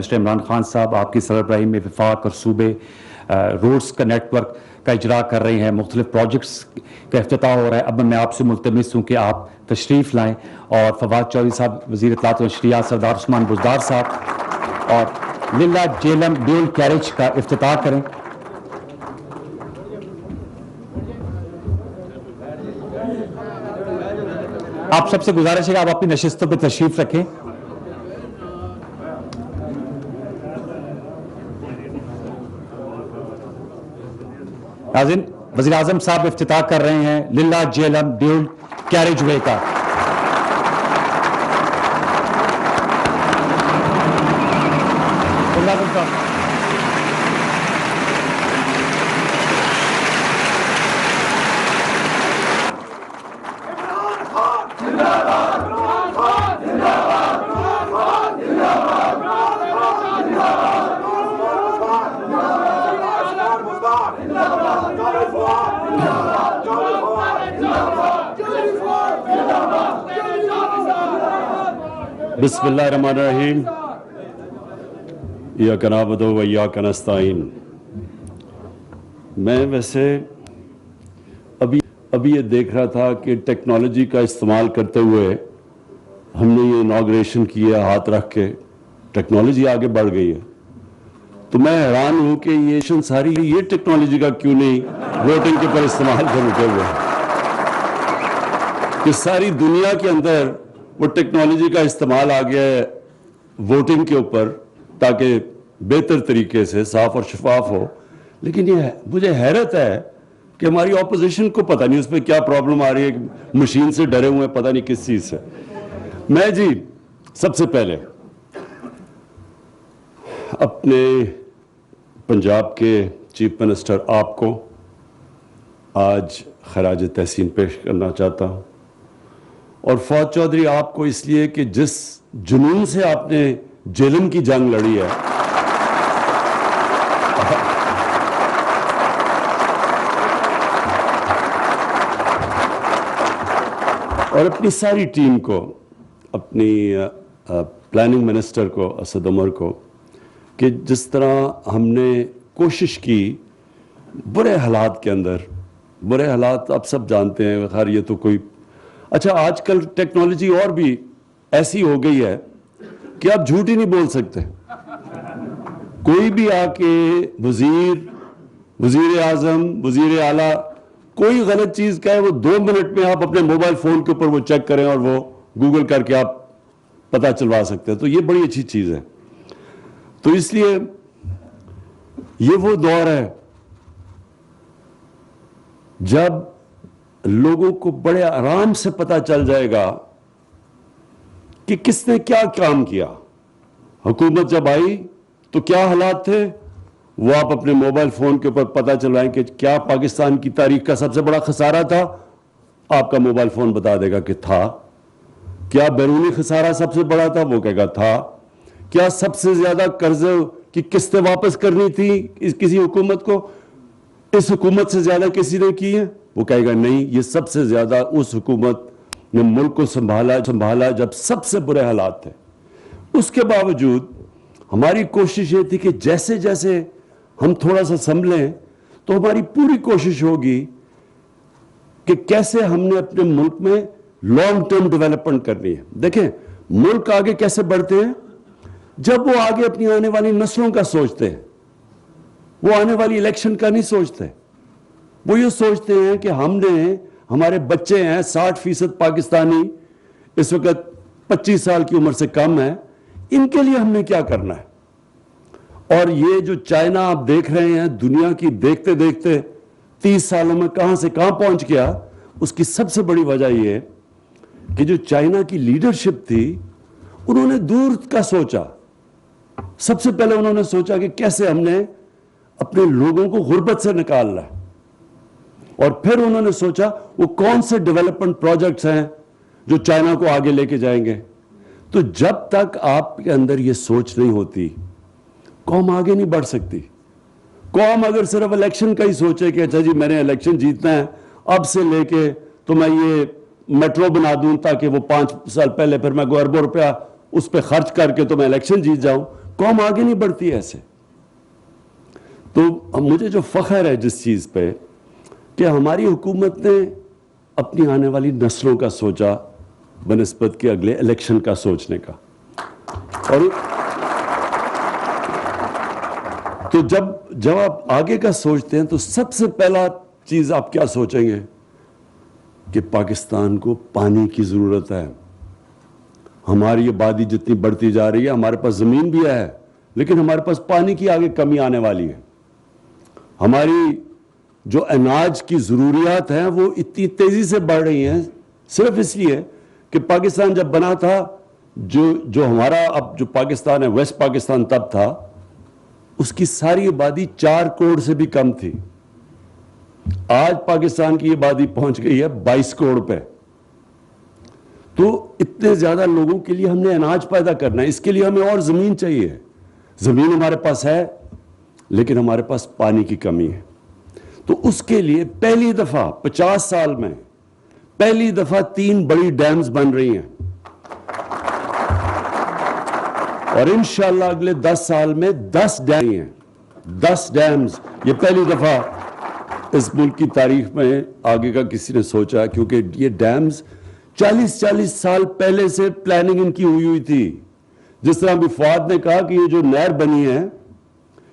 Mister Imran Khan صاحب آپ کی سربراہی میں وفاق اور صوبے روڈز کا نیٹ ورک کا اجرا کر رہے ہیں, مختلف پروجیکٹس کا افتتاح ہو رہا ہے. اب میں آپ سے ملتمس ہوں کہ آپ تشریف لائیں اور فواد چودھری صاحب وزیر اطلاعات و نشریات, سردار عثمان بزدار صاحب اور للہ جیلم ڈیول کیریج کا افتتاح کریں. آپ سب سے گزارش ہے کہ آپ اپنی نشستوں پہ تشریف رکھیں. ناظرین, وزیر اعظم صاحب افتتاح کر رہے ہیں للہ جیلم ڈیول کیریج وے کا. بسم اللہ الرحمن الرحیم. ایاک نعبد و ایاک نستعین. میں ویسے ابھی یہ دیکھ رہا تھا کہ ٹیکنالوجی کا استعمال کرتے ہوئے ہم نے یہ اناگریشن کیا ہاتھ رکھ کے, ٹیکنالوجی آگے بڑھ گئی ہے. تو میں حیران ہوں کہ یہ ساری یہ ٹیکنالوجی کا کیوں نہیں ووٹنگ کے پر استعمال کرتے ہوئے, کہ ساری دنیا کے اندر وہ ٹیکنالوجی کا استعمال آ گیا ہے ووٹنگ کے اوپر تاکہ بہتر طریقے سے صاف اور شفاف ہو. لیکن یہ مجھے حیرت ہے کہ ہماری اپوزیشن کو پتہ نہیں اس پہ کیا پرابلم آ رہی ہے, مشین سے ڈرے ہوئے ہیں, پتہ نہیں کس چیز سے. میں جی سب سے پہلے اپنے پنجاب کے چیف منسٹر آپ کو آج خراج تحسین پیش کرنا چاہتا ہوں, اور فواد چودھری آپ کو اس لیے کہ جس جنون سے آپ نے جیلم کی جنگ لڑی ہے, اور اپنی ساری ٹیم کو, اپنی پلاننگ منسٹر کو اسد عمر کو, کہ جس طرح ہم نے کوشش کی برے حالات کے اندر, برے حالات آپ سب جانتے ہیں, خیر یہ تو کوئی اچھا آج کل ٹیکنالوجی اور بھی ایسی ہو گئی ہے کہ آپ جھوٹ ہی نہیں بول سکتے. کوئی بھی آ کے وزیر اعظم, وزیر اعلیٰ کوئی غلط چیز کہے, وہ 2 منٹ میں آپ اپنے موبائل فون کے اوپر وہ چیک کریں اور وہ گوگل کر کے آپ پتہ چلوا سکتے ہیں. تو یہ بڑی اچھی چیز ہے. تو اس لیے یہ وہ دور ہے جب لوگوں کو بڑے آرام سے پتہ چل جائے گا کہ کس نے کیا کام کیا. حکومت جب آئی تو کیا حالات تھے, وہ آپ اپنے موبائل فون کے اوپر پتہ چلوائیں کہ کیا پاکستان کی تاریخ کا سب سے بڑا خسارہ تھا, آپ کا موبائل فون بتا دے گا کہ تھا. کیا بیرونی خسارہ سب سے بڑا تھا, وہ کہے گا تھا. کیا سب سے زیادہ قرض کی قسطیں واپس کرنی تھی کسی حکومت کو, اس حکومت سے زیادہ کسی نے کی ہے, وہ کہے گا نہیں, یہ سب سے زیادہ اس حکومت نے ملک کو سنبھالا جب سب سے برے حالات تھے. اس کے باوجود ہماری کوشش یہ تھی کہ جیسے جیسے ہم تھوڑا سا سنبھلیں تو ہماری پوری کوشش ہوگی کہ کیسے ہم نے اپنے ملک میں لانگ ٹرم ڈیولپمنٹ کرنی ہے. دیکھیں ملک آگے کیسے بڑھتے ہیں, جب وہ آگے اپنی آنے والی نسلوں کا سوچتے ہیں. وہ آنے والی الیکشن کا نہیں سوچتے, وہ یہ سوچتے ہیں کہ ہمارے بچے ہیں 60% پاکستانی اس وقت 25 سال کی عمر سے کم ہے, ان کے لیے ہم نے کیا کرنا ہے. اور یہ جو چائنا آپ دیکھ رہے ہیں, دنیا کی دیکھتے دیکھتے 30 سالوں میں کہاں سے کہاں پہنچ گیا, اس کی سب سے بڑی وجہ یہ کہ جو چائنا کی لیڈرشپ تھی انہوں نے دور کا سوچا. سب سے پہلے انہوں نے سوچا کہ کیسے ہم نے اپنے لوگوں کو غربت سے نکالنا ہے, اور پھر انہوں نے سوچا وہ کون سے ڈیولپمنٹ پروجیکٹس ہیں جو چائنا کو آگے لے کے جائیں گے. تو جب تک آپ کے اندر یہ سوچ نہیں ہوتی قوم آگے نہیں بڑھ سکتی. قوم اگر صرف الیکشن کا ہی سوچے کہ اچھا جی میں نے الیکشن جیتنا ہے, اب سے لے کے تو میں یہ میٹرو بنا دوں تاکہ وہ 5 سال پہلے پھر میں اربوں روپیہ اس پہ خرچ کر کے تو میں الیکشن جیت جاؤں, قوم آگے نہیں بڑھتی ایسے. تو مجھے جو فخر ہے جس چیز پہ کہ ہماری حکومت نے اپنی آنے والی نسلوں کا سوچا بنسبت کے اگلے الیکشن کا سوچنے کا. اور تو جب آپ آگے کا سوچتے ہیں تو سب سے پہلا چیز آپ کیا سوچیں گے کہ پاکستان کو پانی کی ضرورت ہے. ہماری آبادی جتنی بڑھتی جا رہی ہے, ہمارے پاس زمین بھی ہے لیکن ہمارے پاس پانی کی آگے کمی آنے والی ہے. ہماری جو اناج کی ضروریات ہیں وہ اتنی تیزی سے بڑھ رہی ہیں صرف اس لیے کہ پاکستان جب بنا تھا, جو ہمارا اب جو پاکستان ہے, ویسٹ پاکستان تب تھا, اس کی ساری آبادی 4 کروڑ سے بھی کم تھی. آج پاکستان کی آبادی پہنچ گئی ہے 22 کروڑ پہ. تو اتنے زیادہ لوگوں کے لیے ہم نے اناج پیدا کرنا ہے, اس کے لیے ہمیں اور زمین چاہیے. زمین ہمارے پاس ہے لیکن ہمارے پاس پانی کی کمی ہے. تو اس کے لیے پہلی دفعہ 50 سال میں پہلی دفعہ 3 بڑی ڈیمز بن رہی ہیں, اور انشاءاللہ اگلے 10 سال میں 10 ڈیم ہیں. 10 ڈیمز, یہ پہلی دفعہ اس ملک کی تاریخ میں آگے کا کسی نے سوچا, کیونکہ یہ ڈیمز 40 سال پہلے سے پلاننگ ان کی ہوئی تھی. جس طرح بھی فواد نے کہا کہ یہ جو نہر بنی ہے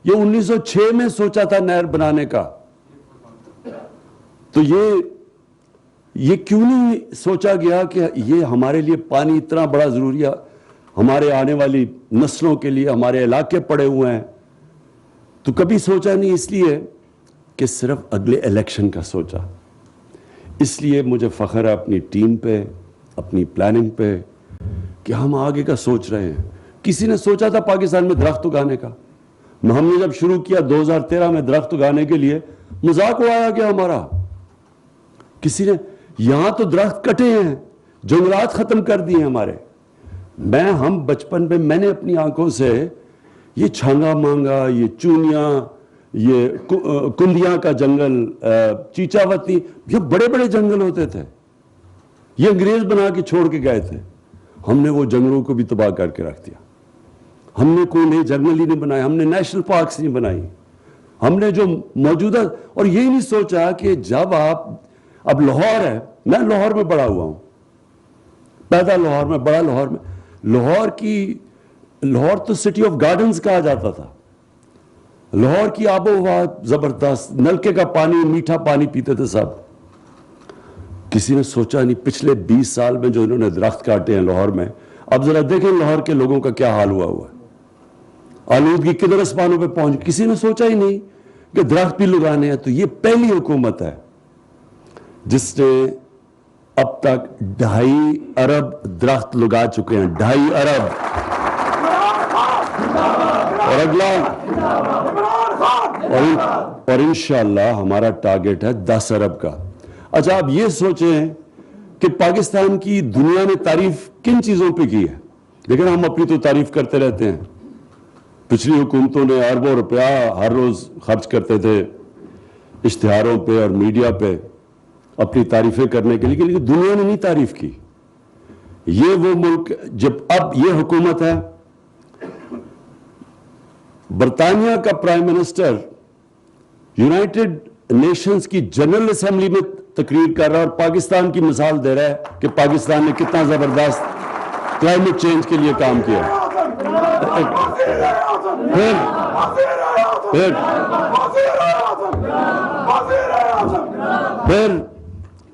یہ 1906 میں سوچا تھا نہر بنانے کا. تو یہ کیوں نہیں سوچا گیا کہ یہ ہمارے لیے پانی اتنا بڑا ضروری ہے, ہمارے آنے والی نسلوں کے لیے, ہمارے علاقے پڑے ہوئے ہیں. تو کبھی سوچا نہیں, اس لیے کہ صرف اگلے الیکشن کا سوچا. اس لیے مجھے فخر ہے اپنی ٹیم پہ, اپنی پلاننگ پہ کہ ہم آگے کا سوچ رہے ہیں. کسی نے سوچا تھا پاکستان میں درخت اگانے کا؟ ہم نے جب شروع کیا 2013 میں درخت اگانے کے لیے, مذاق اڑایا گیا ہمارا. کسی نے, یہاں تو درخت کٹے ہیں, جنگلات ختم کر دیے ہمارے. ہم بچپن میں میں نے اپنی آنکھوں سے یہ چھانگا مانگا, یہ چونیاں, یہ کندیاں کا جنگل, چیچاوتی, یہ بڑے بڑے جنگل ہوتے تھے, یہ انگریز بنا کے چھوڑ کے گئے تھے. ہم نے وہ جنگلوں کو بھی تباہ کر کے رکھ دیا. ہم نے کوئی نئے جنگل ہی نہیں بنائے, ہم نے نیشنل پارکس نہیں بنائی. ہم نے جو موجودہ, اور یہی نہیں سوچا کہ جب اب لاہور ہے, میں لاہور میں بڑا ہوا ہوں, پیدا لاہور میں, بڑا لاہور میں. لاہور تو سٹی آف گارڈنز کہا جاتا تھا. لاہور کی آب و ہوا زبردست, نلکے کا پانی, میٹھا پانی پیتے تھے سب. کسی نے سوچا نہیں پچھلے 20 سال میں جو انہوں نے درخت کاٹے ہیں لاہور میں. اب ذرا دیکھیں لاہور کے لوگوں کا کیا حال ہوا ہے, آلودگی کدھر اسمانوں پہ پہنچ. کسی نے سوچا ہی نہیں کہ درخت بھی لگانے ہیں. تو یہ پہلی حکومت ہے جس نے اب تک 2.5 ارب درخت لگا چکے ہیں. 2.5 ارب. اور اگلا, اور انشاءاللہ ہمارا ٹارگٹ ہے 10 ارب کا. اچھا آپ یہ سوچیں کہ پاکستان کی دنیا نے تعریف کن چیزوں پہ کی ہے. لیکن ہم اپنی تو تعریف کرتے رہتے ہیں. پچھلی حکومتوں نے اربوں روپیہ ہر روز خرچ کرتے تھے اشتہاروں پہ اور میڈیا پہ اپنی تعریفیں کرنے کے لیے, لیکن دنیا نے نہیں تعریف کی. یہ وہ ملک, جب اب یہ حکومت ہے, برطانیہ کا پرائم منسٹر یونائٹڈ نیشنز کی جنرل اسمبلی میں تقریر کر رہا ہے اور پاکستان کی مثال دے رہا ہے کہ پاکستان نے کتنا زبردست کلائمیٹ چینج کے لیے کام کیا.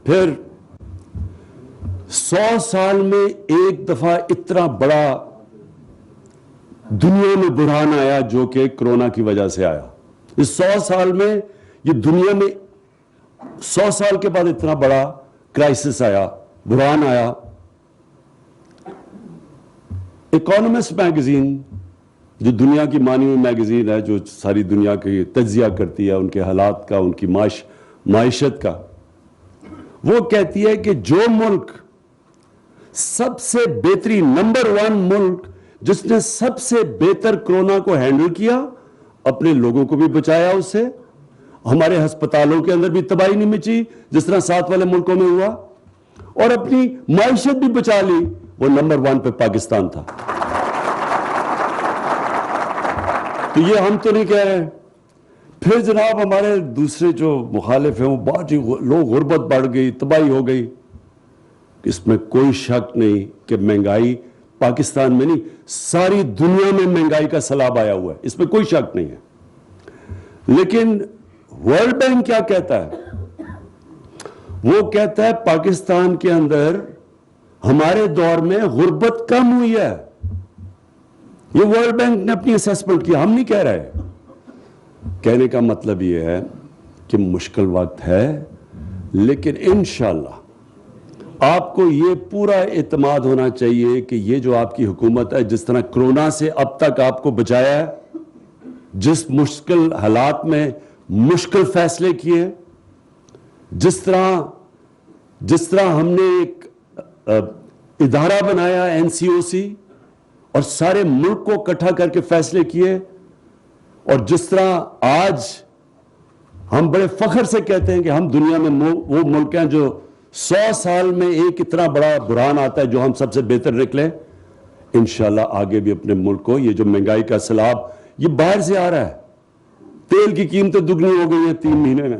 پھر 100 سال میں ایک دفعہ اتنا بڑا دنیا میں بحران آیا جو کہ کرونا کی وجہ سے آیا. اس 100 سال میں یہ دنیا میں 100 سال کے بعد اتنا بڑا کرائسس آیا, بحران آیا. اکانومسٹ میگزین, جو دنیا کی مانی ہوئی میگزین ہے, جو ساری دنیا کی تجزیہ کرتی ہے ان کے حالات کا, ان کی معیشت کا, وہ کہتی ہے کہ جو ملک سب سے بہترین نمبر 1 ملک جس نے سب سے بہتر کرونا کو ہینڈل کیا, اپنے لوگوں کو بھی بچایا اس سے, ہمارے ہسپتالوں کے اندر بھی تباہی نہیں مچی جس طرح 7 والے ملکوں میں ہوا, اور اپنی معیشت بھی بچا لی, وہ نمبر 1 پہ پاکستان تھا. تو یہ ہم تو نہیں کہہ رہے. پھر جناب ہمارے دوسرے جو مخالف ہیں وہ بہت ہی لوگ غربت بڑھ گئی, تباہی ہو گئی. اس میں کوئی شک نہیں کہ مہنگائی پاکستان میں نہیں ساری دنیا میں مہنگائی کا سیلاب آیا ہوا ہے, اس میں کوئی شک نہیں ہے. لیکن ورلڈ بینک کیا کہتا ہے؟ وہ کہتا ہے پاکستان کے اندر ہمارے دور میں غربت کم ہوئی ہے. یہ ورلڈ بینک نے اپنی اسیسمنٹ کی, ہم نہیں کہہ رہے. کہنے کا مطلب یہ ہے کہ مشکل وقت ہے, لیکن انشاءاللہ آپ کو یہ پورا اعتماد ہونا چاہیے کہ یہ جو آپ کی حکومت ہے, جس طرح کرونا سے اب تک آپ کو بچایا ہے, جس مشکل حالات میں مشکل فیصلے کیے, جس طرح ہم نے ایک ادارہ بنایا NCOC اور سارے ملک کو اکٹھا کر کے فیصلے کیے, اور جس طرح آج ہم بڑے فخر سے کہتے ہیں کہ ہم دنیا میں وہ ملک ہیں جو 100 سال میں ایک اتنا بڑا بحران آتا ہے جو ہم سب سے بہتر نکلے. انشاءاللہ آگے بھی اپنے ملک کو یہ جو مہنگائی کا سیلاب یہ باہر سے آ رہا ہے, تیل کی قیمتیں دگنی ہو گئی ہیں 3 مہینے میں,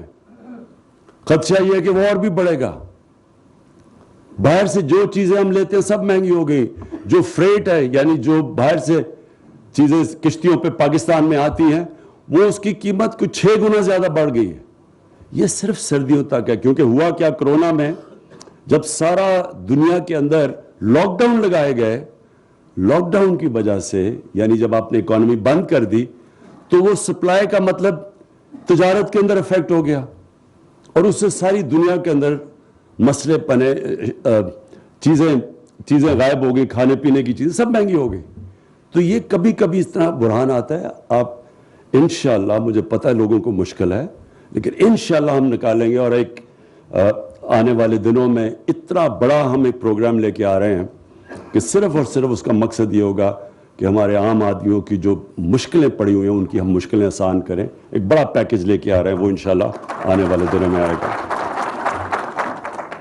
خدشہ یہ ہے کہ وہ اور بھی بڑھے گا. باہر سے جو چیزیں ہم لیتے ہیں سب مہنگی ہو گئی. جو فریٹ ہے یعنی جو باہر سے چیزیں کشتیوں پہ پاکستان میں آتی ہیں وہ اس کی قیمت کچھ 6 گنا زیادہ بڑھ گئی ہے. یہ صرف سردیوں تک ہے, کیونکہ ہوا کیا کرونا میں جب سارا دنیا کے اندر لاک ڈاؤن لگائے گئے, لاک ڈاؤن کی وجہ سے یعنی جب آپ نے اکانومی بند کر دی تو وہ سپلائی کا مطلب تجارت کے اندر افیکٹ ہو گیا, اور اس سے ساری دنیا کے اندر مسئلے پنے, چیزیں غائب ہو گئی, کھانے پینے کی چیزیں سب مہنگی ہو گئی. تو یہ کبھی کبھی اس طرح بحران آتا ہے. آپ انشاءاللہ, مجھے پتہ ہے لوگوں کو مشکل ہے, لیکن انشاءاللہ ہم نکالیں گے. اور ایک آنے والے دنوں میں اتنا بڑا ہم ایک پروگرام لے کے آ رہے ہیں کہ صرف اور صرف اس کا مقصد یہ ہوگا کہ ہمارے عام آدمیوں کی جو مشکلیں پڑی ہوئی ہیں ان کی ہم مشکلیں آسان کریں. ایک بڑا پیکج لے کے آ رہے ہیں, وہ انشاءاللہ آنے والے دنوں میں آئے گا.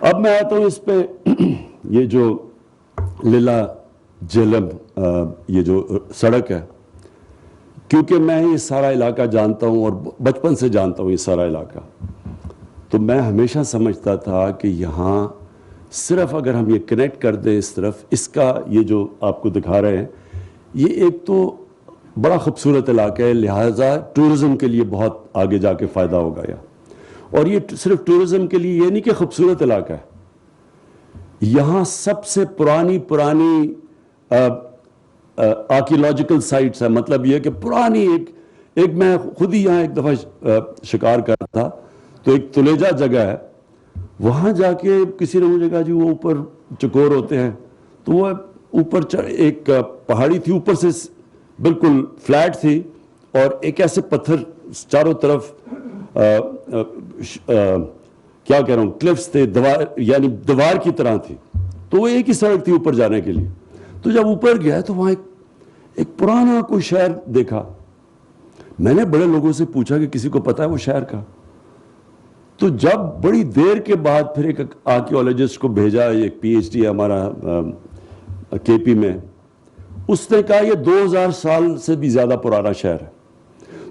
اب میں آتا ہوں اس پہ, یہ جو لیلا جہلم یہ جو سڑک ہے, کیونکہ میں یہ سارا علاقہ جانتا ہوں اور بچپن سے جانتا ہوں یہ سارا علاقہ, تو میں ہمیشہ سمجھتا تھا کہ یہاں صرف اگر ہم یہ کنیکٹ کر دیں اس طرف, اس کا یہ جو آپ کو دکھا رہے ہیں یہ ایک تو بڑا خوبصورت علاقہ ہے, لہٰذا ٹورزم کے لیے بہت آگے جا کے فائدہ ہوگا. اور یہ صرف ٹورزم کے لیے یہ نہیں کہ خوبصورت علاقہ ہے, یہاں سب سے پرانی آرکیولوجیکل سائٹس ہے. مطلب یہ کہ پرانی ایک میں خود ہی یہاں ایک دفعہ شکار کر تھا, تو ایک تلیجہ جگہ ہے, وہاں جا کے کسی نے مجھے کہا جی وہ اوپر چکور ہوتے ہیں, تو وہ اوپر ایک پہاڑی تھی, اوپر سے بالکل فلیٹ تھی, اور ایک ایسے پتھر چاروں طرف کیا کہہ رہا ہوں کلفز تھے, یعنی دیوار کی طرح تھی. تو وہ ایک ہی سڑک تھی اوپر جانے کے لیے. تو جب اوپر گیا تو وہاں ایک پرانا کوئی شہر دیکھا. میں نے بڑے لوگوں سے پوچھا کہ کسی کو پتا ہے وہ شہر کا. تو جب بڑی دیر کے بعد پھر ایک آرکیولوجسٹ کو بھیجا, ایک PhD ہے ہمارا KP میں, اس نے کہا یہ 2000 سال سے بھی زیادہ پرانا شہر ہے.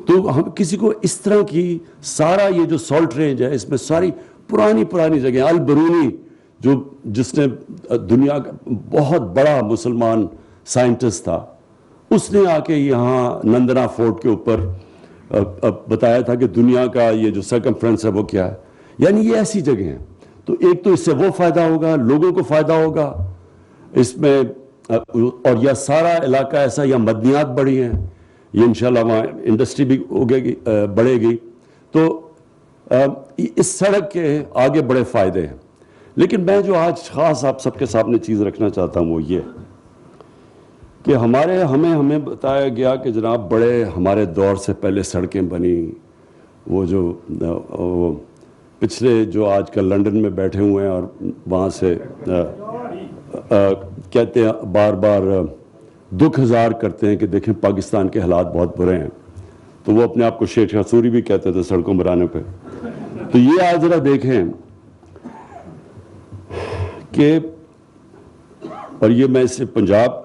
تو ہم کسی کو اس طرح کی سارا یہ جو سالٹ رینج ہے اس میں ساری پرانی جگہیں, البرونی جس نے دنیا کا بہت بڑا مسلمان سائنٹسٹ تھا, اس نے آ کے یہاں نندنا فورٹ کے اوپر بتایا تھا کہ دنیا کا یہ جو سرکمفرنس ہے وہ کیا ہے. یعنی یہ ایسی جگہ ہیں. تو ایک تو اس سے وہ فائدہ ہوگا, لوگوں کو فائدہ ہوگا اس میں, اور یہ سارا علاقہ ایسا, یا مدنیات بڑی ہیں, یہ انشاءاللہ وہاں انڈسٹری بھی بڑھے گی. تو اس سڑک کے آگے بڑے فائدے ہیں. لیکن میں جو آج خاص آپ سب کے سامنے چیز رکھنا چاہتا ہوں وہ یہ کہ ہمیں بتایا گیا کہ جناب بڑے ہمارے دور سے پہلے سڑکیں بنی. وہ جو پچھلے جو آج کل لندن میں بیٹھے ہوئے ہیں اور وہاں سے کہتے ہیں بار بار دکھ اظہار کرتے ہیں کہ دیکھیں پاکستان کے حالات بہت برے ہیں, تو وہ اپنے آپ کو شیخ سوری بھی کہتے تھے سڑکوں بنانے پہ. تو یہ آج ذرا دیکھیں کہ, اور یہ میں اسے پنجاب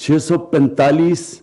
645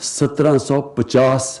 1750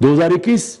2021,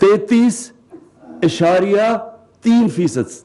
33.3%,